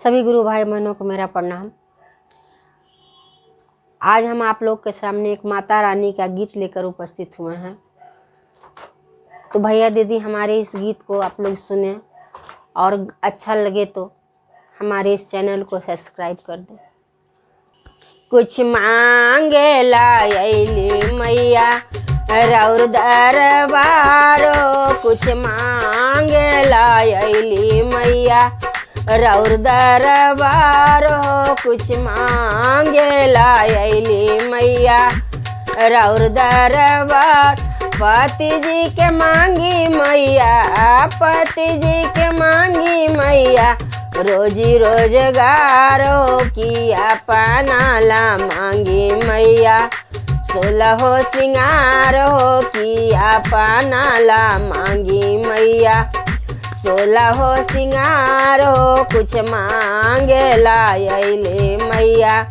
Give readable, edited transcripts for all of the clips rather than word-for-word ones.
सभी गुरु भाई बहनों को मेरा प्रणाम। आज हम आप लोग के सामने एक माता रानी का गीत लेकर उपस्थित हुए हैं। तो भैया दीदी हमारे इस गीत को आप लोग सुने और अच्छा लगे तो हमारे इस चैनल को सब्सक्राइब कर दें। कुछ मांगे लायली मैया रौर दरबारो, कुछ मांगे लायली मैया रौर दरबारो, कुछ मांगे लायली मैया रौर दरबार। पति जी के मांगी मैया, पति जी के मांगी मैया, रोजी रोजगारो किया पनाला मांगी मैया। 16 सिंगार हो किया पनाला मांगी मैया। 16 सिंगार हो कुछ मांगे लायली मैया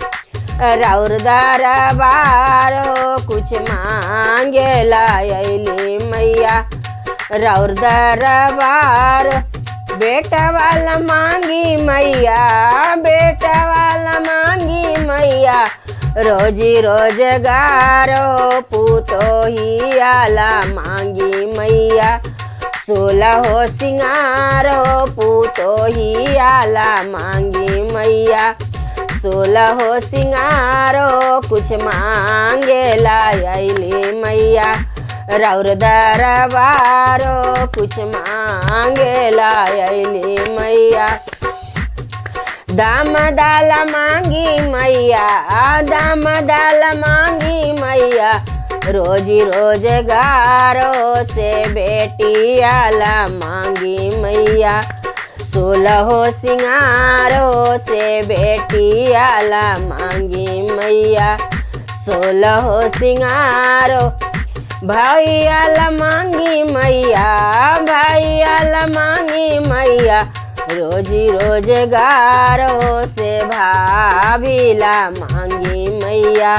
रौर दरबार हो, कुछ मांगे लायली मैया रौर दरबार। बेटा वाला मांगी मैया, बेटा वाला मांगी मैया, रोजी रोजगार पूतो ही आला मांगी मैया। 16 सिंगार पूतो ही आला मांगी मैया। 16 सिंगार कुछ मांगे लायली मैया रौर दरबार, कुछ मांगे लायली मैया। दाम दाला मांगी मैया, दाम दाला मांगी मैया, रोजी रोजगार से बेटी आला मांगी मैया। 16 सिंगार से बेटी आला मांगी मैया। 16 सिंगार भाई आला मांगी मैया, भाई आला मांगी मैया, रोजी रोजगार से भाभीला मांगी मैया।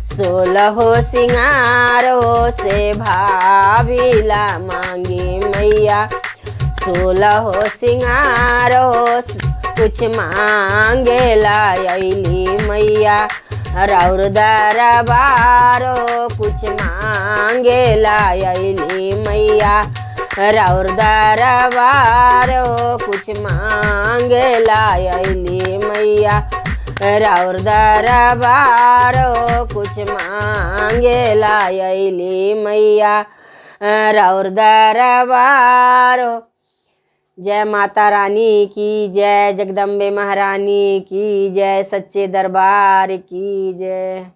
16 सिंगार से भाभीला मांगी मैया। 16 सिंगार कुछ मांगे लायली मैया रौर दरबार, कुछ मांगे लायली मैया रौर दरबार, कुछ मांगे लायली मैया रौर दरबार, कुछ मांगे लायली मैया रौर दरबार। जय माता रानी की जय, जगदम्बे महारानी की जय, सच्चे दरबार की जय।